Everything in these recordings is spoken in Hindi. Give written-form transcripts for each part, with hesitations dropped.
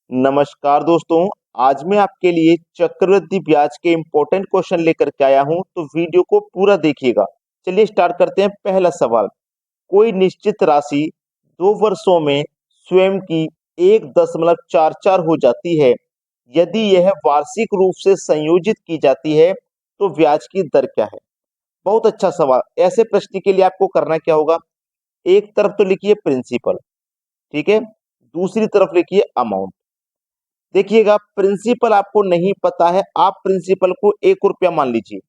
नमस्कार दोस्तों। आज मैं आपके लिए चक्रवृद्धि ब्याज के इंपॉर्टेंट क्वेश्चन लेकर के आया हूं, तो वीडियो को पूरा देखिएगा। चलिए स्टार्ट करते हैं। पहला सवाल, कोई निश्चित राशि 2 वर्षों में स्वयं की 1.44 हो जाती है। यदि यह वार्षिक रूप से संयोजित की जाती है तो ब्याज की दर क्या है। बहुत अच्छा सवाल। ऐसे प्रश्न के लिए आपको करना क्या होगा, एक तरफ तो लिखिए प्रिंसिपल, ठीक है, दूसरी तरफ लिखिए अमाउंट। देखिएगा, प्रिंसिपल आपको नहीं पता है, आप प्रिंसिपल को 1 रुपया मान लीजिए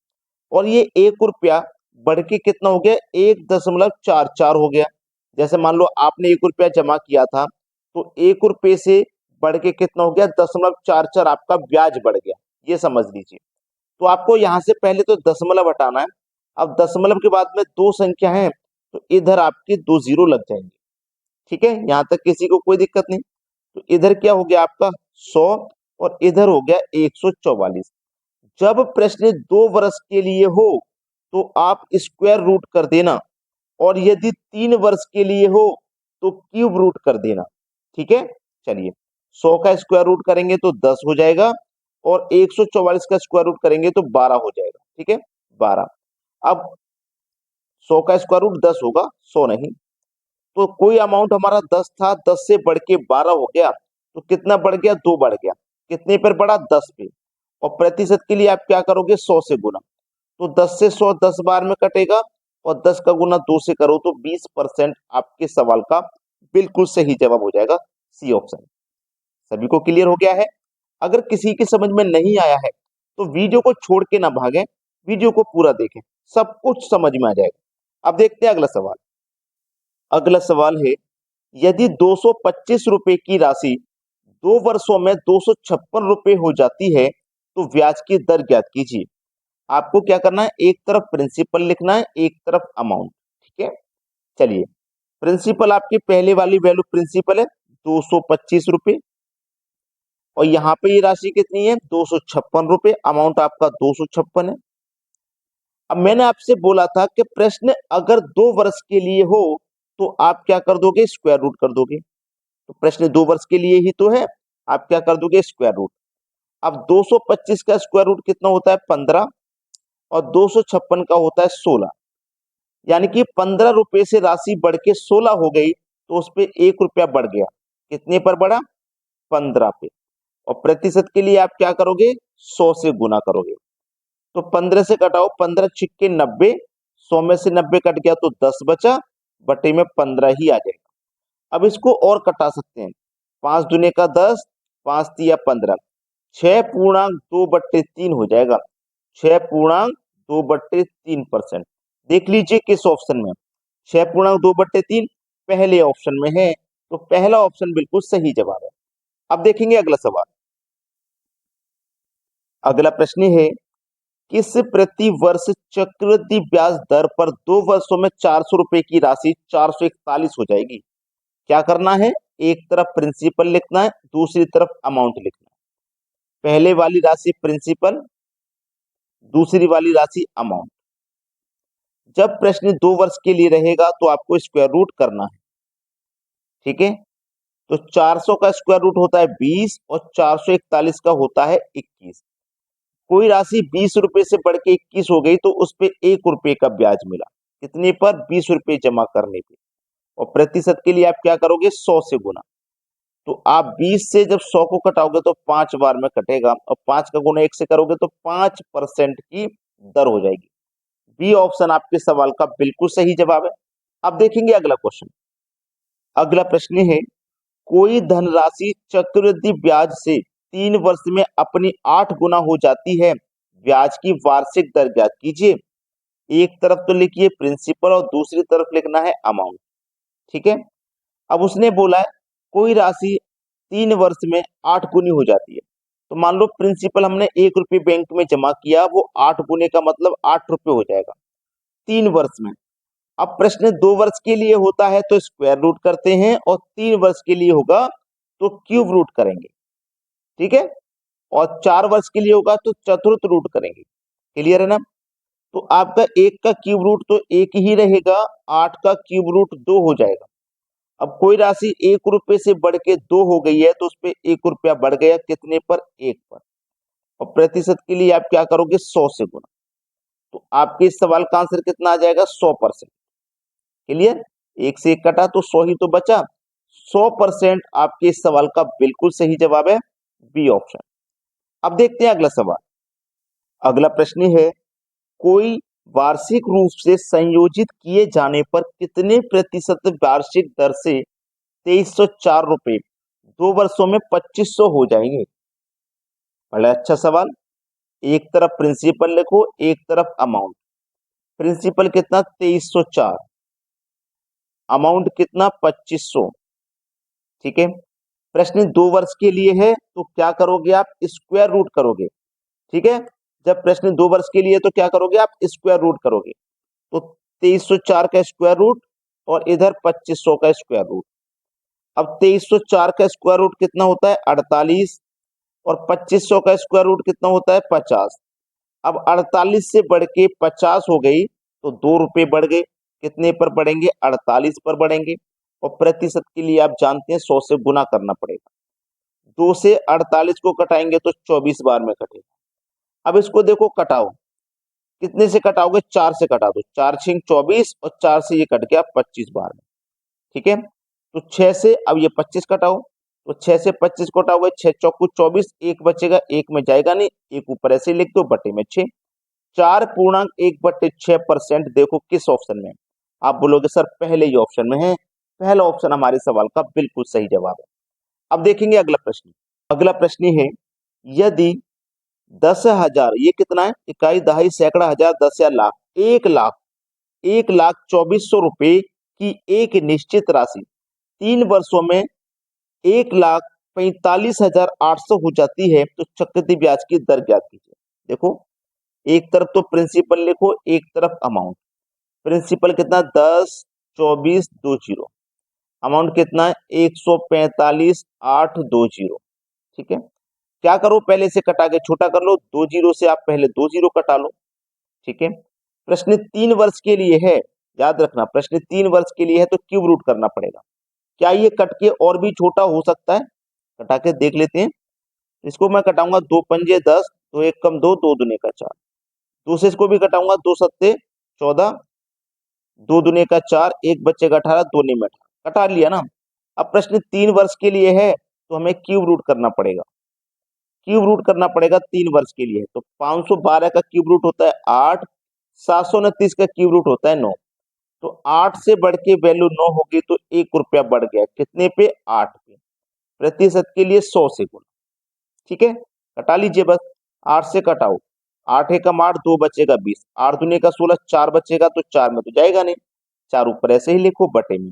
और ये 1 रुपया बढ़ के कितना हो गया, 1.44 हो गया। जैसे मान लो आपने 1 रुपया जमा किया था, तो 1 रुपये से बढ़ के कितना हो गया, 0.44 आपका ब्याज बढ़ गया। ये समझ लीजिए। तो आपको यहाँ से पहले तो दशमलव हटाना है। अब दशमलव के बाद में दो संख्या है, तो इधर आपके 2 जीरो लग जाएंगे। ठीक है, यहाँ तक किसी को कोई दिक्कत नहीं। तो इधर क्या हो गया आपका 100 और इधर हो गया 144। जब प्रश्न 2 वर्ष के लिए हो तो आप स्क्वायर रूट कर देना, और यदि 3 वर्ष के लिए हो तो क्यूब रूट कर देना। ठीक है, चलिए 100 का स्क्वायर रूट करेंगे तो 10 हो जाएगा और 144 का स्क्वायर रूट करेंगे तो 12 हो जाएगा। ठीक है, 12। अब 100 का स्क्वायर रूट 10 होगा, 100 नहीं। तो कोई अमाउंट हमारा 10 था, 10 से बढ़ के 12 हो गया, तो कितना बढ़ गया, 2 बढ़ गया। कितने पर बढ़ा, 10 पे। और प्रतिशत के लिए आप क्या करोगे, 100 से गुना। तो 10 से 100 10 बार में कटेगा और 10 का गुना 2 से करो तो 20% आपके सवाल का बिल्कुल सही जवाब हो जाएगा, सी ऑप्शन। सभी को क्लियर हो गया है। अगर किसी की समझ में नहीं आया है तो वीडियो को छोड़ के ना भागें, वीडियो को पूरा देखें, सब कुछ समझ में आ जाएगा। अब देखते हैं अगला सवाल। अगला सवाल है, यदि 225 रुपए की राशि 2 वर्षों में 256 रुपए हो जाती है तो ब्याज की दर ज्ञात कीजिए। आपको क्या करना है, एक तरफ प्रिंसिपल लिखना है, एक तरफ अमाउंट। ठीक है, चलिए प्रिंसिपल आपकी पहले वाली वैल्यू प्रिंसिपल है 225 रुपए, और यहाँ पे ये राशि कितनी है, 256 रुपए। अमाउंट आपका 256 है। अब मैंने आपसे बोला था कि प्रश्न अगर 2 वर्ष के लिए हो तो आप क्या कर दोगे, स्क्वायर रूट कर दोगे। तो प्रश्न 2 वर्ष के लिए ही तो है, आप क्या कर दोगे, स्क्वायर रूट। अब 225 का स्क्वायर रूट कितना होता है, 15, और 256 का होता है 16। यानी कि 15 रुपए से राशि बढ़ के 16 हो गई, तो उस पे 1 रुपया बढ़ गया। कितने पर बढ़ा, 15 पे। और प्रतिशत के लिए आप क्या करोगे, 100 से गुना करोगे। तो 15 से घटाओ, 15 छिक्के 90, 100 में से 90 कट गया तो 10 बचा, बटे में 15 ही आ जाएगा। अब इसको और कटा सकते हैं, 5 दूने का 10, 5 तिया 15, 6.2/3 हो जाएगा। 6.2/3%। देख लीजिए किस ऑप्शन में, 6.2/3 पहले ऑप्शन में है, तो पहला ऑप्शन बिल्कुल सही जवाब है। अब देखेंगे अगला सवाल। अगला प्रश्न है, किस प्रति वर्ष चक्रवृद्धि ब्याज दर पर 2 वर्षों में 400 रुपए की राशि 441 हो जाएगी। क्या करना है, एक तरफ प्रिंसिपल लिखना है, दूसरी तरफ अमाउंट लिखना है। पहले वाली राशि प्रिंसिपल, दूसरी वाली राशि अमाउंट। जब प्रश्न 2 वर्ष के लिए रहेगा तो आपको स्क्वायर रूट करना है। ठीक है, तो 400 का स्क्वायर रूट होता है 20 और 441 का होता है 21। कोई राशि 20 रुपए से बढ़ के 21 हो गई तो उस पे 1 रुपए का ब्याज मिला। कितने पर, 20 रुपए जमा करने पे। और प्रतिशत के लिए आप क्या करोगे, 100 से गुना। तो आप 20 से जब 100 को कटाओगे तो 5 बार में कटेगा, और 5 का गुना 1 से करोगे तो 5% की दर हो जाएगी। बी ऑप्शन आपके सवाल का बिल्कुल सही जवाब है। अब देखेंगे अगला क्वेश्चन। अगला प्रश्न है, कोई धनराशि चक्रवृद्धि ब्याज से 3 वर्ष में अपनी 8 गुना हो जाती है। ब्याज की वार्षिक दर ज्ञात कीजिए। एक तरफ तो लिखिए प्रिंसिपल और दूसरी तरफ लिखना है अमाउंट। ठीक है, अब उसने बोला है कोई राशि 3 वर्ष में 8 गुनी हो जाती है। तो मान लो प्रिंसिपल हमने 1 रुपये बैंक में जमा किया, वो 8 गुने का मतलब 8 रुपये हो जाएगा 3 वर्ष में। अब प्रश्न 2 वर्ष के लिए होता है तो स्क्वायर रूट करते हैं, और 3 वर्ष के लिए होगा तो क्यूब रूट करेंगे। ठीक है, और 4 वर्ष के लिए होगा तो चतुर्थ रूट करेंगे। क्लियर है ना। तो आपका 1 का क्यूब रूट तो 1 ही रहेगा, 8 का क्यूब रूट 2 हो जाएगा। अब कोई राशि 1 रुपए से बढ़ के 2 हो गई है तो उस पे 1 रुपया बढ़ गया, कितने पर? 1 पर। और प्रतिशत के लिए आप क्या करोगे? 100 से गुना। तो आपके इस सवाल का आंसर कितना आ जाएगा? 100%। क्लियर? 1 से 1 कटा तो 100 ही तो बचा। 100% आपके इस सवाल का बिल्कुल सही जवाब है बी ऑप्शन। अब देखते हैं अगला सवाल। अगला प्रश्न है, कोई वार्षिक रूप से संयोजित किए जाने पर कितने प्रतिशत वार्षिक दर से 2304 रुपए 2 वर्षों में 2500 हो जाएंगे? बड़ा अच्छा सवाल। एक तरफ प्रिंसिपल लिखो, एक तरफ अमाउंट। प्रिंसिपल कितना? 2304। अमाउंट कितना? 2500। ठीक है। प्रश्न 2 वर्ष के लिए है तो क्या करोगे आप? स्क्वायर रूट करोगे। ठीक है। जब प्रश्न 2 वर्ष के लिए तो क्या करोगे आप? स्क्वायर रूट करोगे। तो 2304 का स्क्वायर रूट और इधर 2500 का स्क्वायर रूट। अब 2304 का स्क्वायर रूट कितना होता है? 48। और 2500 का स्क्वायर रूट कितना होता है? 50। अब 48 से बढ़ के 50 हो गई तो 2 रुपए बढ़ गए। कितने पर बढ़ेंगे? 48 पर बढ़ेंगे। और प्रतिशत के लिए आप जानते हैं 100 से गुना करना पड़ेगा। 2 से 48 को कटाएंगे तो 24 बार में कटेगा। अब इसको देखो, कटाओ। कितने से कटाओगे? 4 से कटा दो। 4 छिंग 24 और 4 से ये कट गया 25 बार में। ठीक है। तो 6 से अब ये 25 कटाओ। तो 6 से 25 कटाओगे, 6 चौको 24, एक बचेगा, एक में जाएगा नहीं, एक ऊपर ऐसे लिख दो, बटे में 6। 4.1/6% देखो किस ऑप्शन में? आप बोलोगे सर पहले ही ऑप्शन में है। पहला ऑप्शन हमारे सवाल का बिल्कुल सही जवाब है। अब देखेंगे अगला प्रश्न। अगला प्रश्न है, यदि 10,000, ये कितना है? इकाई, दहाई, सैकड़ा, हजार, दस या लाख, 1 लाख, 1,24,100 रुपए की एक निश्चित राशि 3 वर्षों में 1,45,800 हो जाती है तो चक्रवृद्धि ब्याज की दर ज्ञात कीजिए। देखो, एक तरफ तो प्रिंसिपल लिखो, एक तरफ अमाउंट। प्रिंसिपल कितना? 10, 24, 20। अमाउंट कितना है? 145,820। ठीक है। क्या करो? पहले से कटा के छोटा कर लो। 2 जीरो से आप पहले 2 जीरो कटा लो। ठीक है। प्रश्न 3 वर्ष के लिए है, याद रखना, प्रश्न 3 वर्ष के लिए है तो क्यूब रूट करना पड़ेगा। क्या ये कट के और भी छोटा हो सकता है? कटा के देख लेते हैं। इसको मैं कटाऊंगा, 2 पंजे 10, 2 1 कम 2, 2 दूने का 4। दूसरे इसको भी कटाऊंगा, 2 सत्ते 14, 2 दूने का 4, एक बच्चे का 18, 2 में 18। कटा लिया ना। अब प्रश्न 3 वर्ष के लिए है तो हमें क्यूब रूट करना पड़ेगा। क्यूब रूट करना पड़ेगा 3 वर्ष के लिए। तो 512 का क्यूब रूट होता है 8, 729 का क्यूब रूट होता है 9। तो 8 से बढ़ के वैल्यू 9 होगी तो 1 रुपया बढ़ गया, कितने पे? 8 पे। प्रतिशत के लिए 100 से गुना। ठीक है। कटा लीजिए बस। 8 से कटाओ, 8 एकम 8, 2 बचेगा 20, 8 दूने का 16, 4 बचेगा तो 4 में तो जाएगा नहीं, 4 ऊपर ऐसे ही लिखो, बटे में।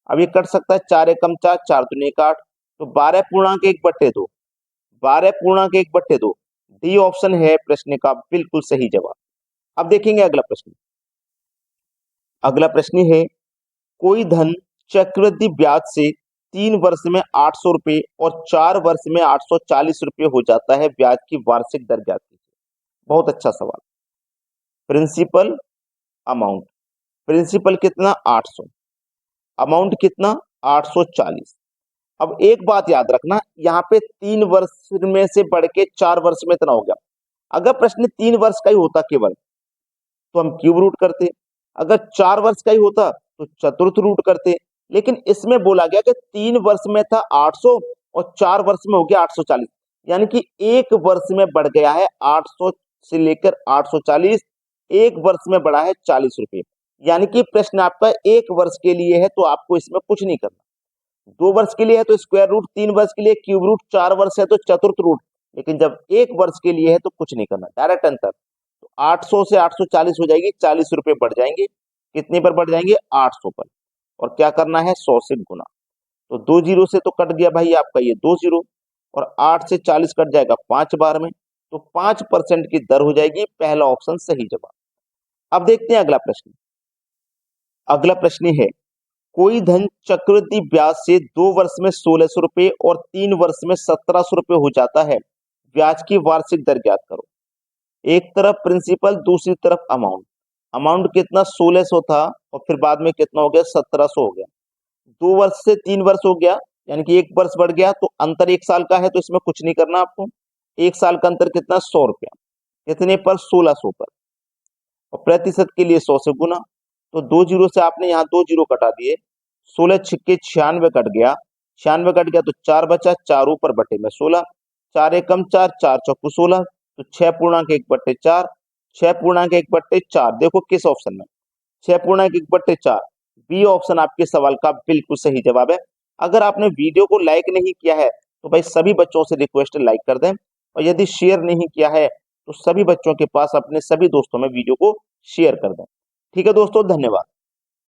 अब ये कट सकता है, 4 एकम 4, 4 दूने का 8। तो 12.1/2, 12.1/2। डी ऑप्शन है प्रश्न का बिल्कुल सही जवाब। अब देखेंगे अगला प्रश्न। अगला प्रश्न है, कोई धन चक्रवृद्धि ब्याज से 3 वर्ष में 800 रुपए और 4 वर्ष में 840 रुपए हो जाता है, ब्याज की वार्षिक दर ज्ञात कीजिए। बहुत अच्छा सवाल। Principal, amount. प्रिंसिपल कितना? 800। अमाउंट कितना? 840। अब एक बात याद रखना, यहाँ पे 3 वर्ष में से बढ़ के 4 वर्ष में इतना हो गया। अगर प्रश्न 3 वर्ष का ही होता केवल तो हम क्यूब रूट करते। अगर 4 वर्ष का ही होता तो चतुर्थ रूट करते। लेकिन इसमें बोला गया कि 3 वर्ष में था 800 और 4 वर्ष में हो गया 840, यानी कि 1 वर्ष में बढ़ गया है 800 से लेकर 840। 1 वर्ष में बढ़ा है 40 रुपए। यानी कि प्रश्न आपका 1 वर्ष के लिए है तो आपको इसमें कुछ नहीं करना। 2 वर्ष के लिए है तो स्क्वायर रूट, 3 वर्ष के लिए क्यूब रूट, 4 वर्ष है तो चतुर्थ रूट। लेकिन जब 1 वर्ष के लिए है तो कुछ नहीं करना, डायरेक्ट आंसर। तो 800 से 840 हो जाएगी, 40 रुपए बढ़ जाएंगे। कितने पर बढ़ जाएंगे? 800 पर। और क्या करना है? 100 से गुना। तो 2 जीरो से तो कट गया भाई आपका ये 2 जीरो। और 8 से 40 कट जाएगा 5 बार में। तो 5% की दर हो जाएगी। पहला ऑप्शन सही जवाब। अब देखते हैं अगला प्रश्न। अगला प्रश्न है, कोई धन चक्रवृद्धि ब्याज से 2 वर्ष में 1600 रुपए और 3 वर्ष में 1700 रुपए हो जाता है, ब्याज की वार्षिक दर ज्ञात करो। एक तरफ प्रिंसिपल, दूसरी तरफ अमाउंट। अमाउंट कितना? 1600 था और फिर बाद में कितना हो गया? 1700 हो गया। 2 वर्ष से 3 वर्ष हो गया, यानी कि 1 वर्ष बढ़ गया, तो अंतर 1 साल का है, तो इसमें कुछ नहीं करना आपको। 1 साल का अंतर कितना, 100 रुपया, कितने पर, 1600 पर। और प्रतिशत के लिए 100 से गुना, तो 2 जीरो से आपने यहाँ 2 जीरो कटा दिए, 16 छिक्के 96 कट गया, 96 कट गया तो 4 बचा, 4 ऊपर बटे में 16, 4 एकम 4, 4 चौकू 16, तो 6.1/4, 6.1/4, देखो किस ऑप्शन में, 6.1/4, बी ऑप्शन आपके सवाल का बिल्कुल सही जवाब है। अगर आपने वीडियो को लाइक नहीं किया है तो भाई सभी बच्चों से रिक्वेस्ट है लाइक कर दें, और यदि शेयर नहीं किया है तो सभी बच्चों के पास अपने सभी दोस्तों में वीडियो को शेयर कर दें। ठीक है दोस्तों, धन्यवाद।